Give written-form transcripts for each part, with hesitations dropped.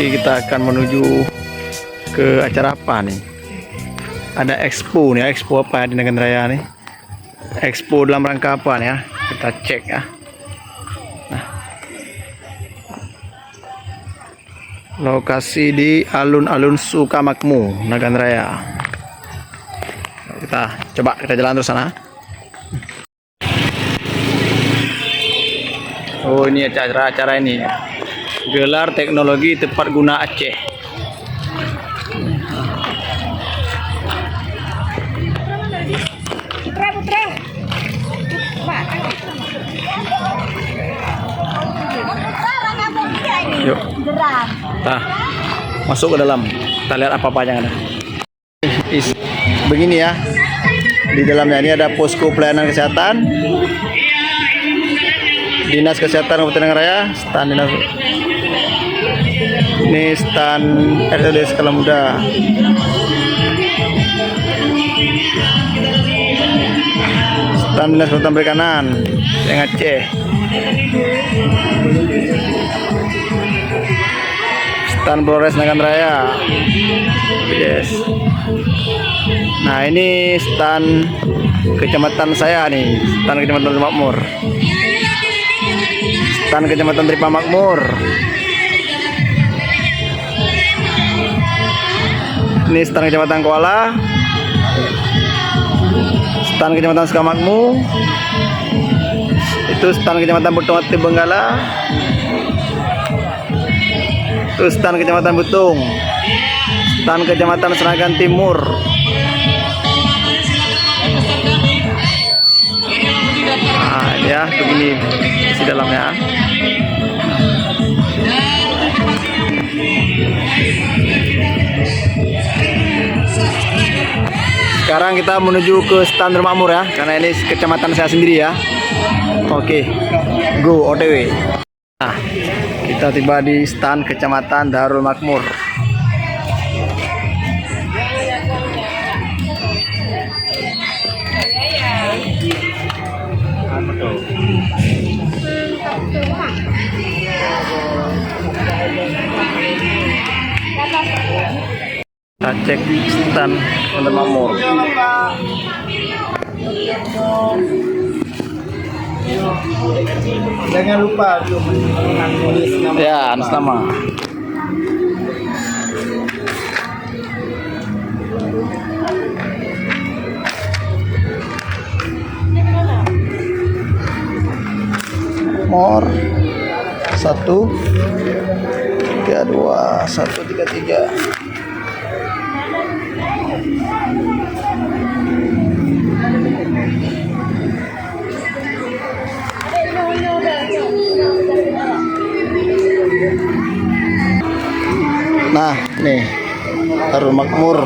Oke, kita akan menuju ke acara apa nih? Ada expo nih, expo apa di Nagan Raya nih? Expo dalam rangka apa nih ya? Kita cek ya. Nah, lokasi di alun-alun Sukamakmur, Nagan Raya. Kita jalan terus sana. Oh, ini acara ini. Gelar teknologi tepat guna Aceh. Yuk. Nah, masuk ke dalam. Kita lihat apa yang ada. Begini ya. Di dalamnya ini ada posko pelayanan kesehatan. Dinas Kesehatan Kabupaten Nagan Raya, stand dinas. Ini stand RSUD Skala Muda. Stand Dinas Kelautan Perikanan yang Aceh. Stand Polres Nagan Raya. Yes. Nah, ini stand kecamatan saya nih, stand kecamatan Makmur. Stand kecamatan Tripa Makmur. Ini stand kecamatan Kuala. Stand kecamatan Sukamakmur. Itu stand kecamatan Butung Benggala. Itu stand kecamatan Butung. Stand kecamatan Senagan Timur. Nah, ya begini isi dalamnya. Sekarang kita menuju ke stand Darul Makmur ya, karena ini kecamatan saya sendiri ya. Oke, go OTW. Nah, kita tiba di stand kecamatan Darul Makmur. Kita cek stand Darul Makmur. Jangan lupa menulis nama. Ya, nama. Nomor 132 133. Nah, nih Darul Makmur.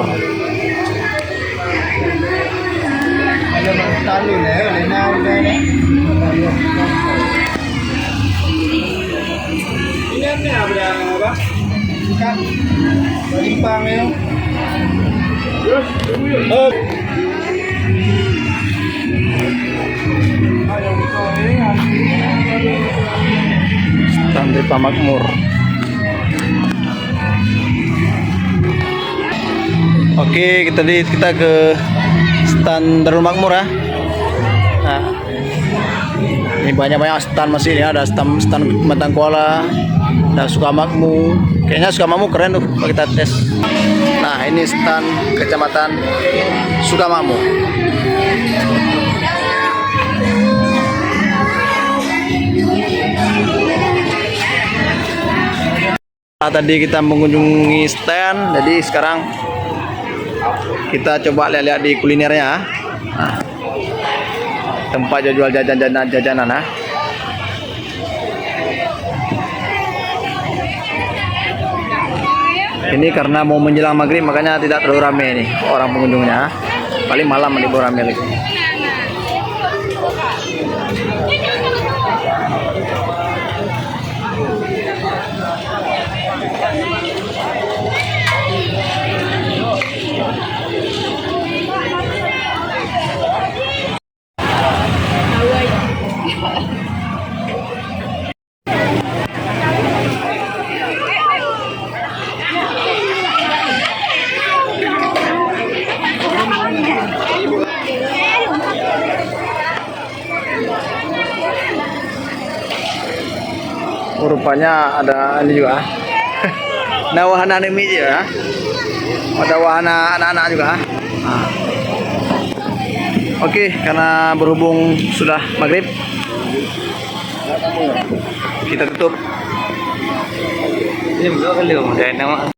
Ini apa? Ikan balimpang ya. Stand Tripa Makmur. Oke, kita ke stand Darul Makmur ya. Nah, ini banyak stand masih ya, ada stand Batang Kuala, ada Sukamakmur. Kayaknya Sukamakmur keren tuh kalau kita tes. Nah, ini stand kecamatan Sukamakmur. Nah, tadi kita mengunjungi stand, jadi sekarang kita coba lihat-lihat di kulinernya. Nah, tempat jual jajanan. Nah. Ini karena mau menjelang maghrib makanya tidak terlalu ramai nih orang pengunjungnya. Paling malam lebih ramai lagi. Rupanya ada ini juga. Nah, wahana anime juga. Ada wahana anak-anak juga. Nah. Oke, karena berhubung sudah maghrib, kita tutup. Ini belum kali. Dan nama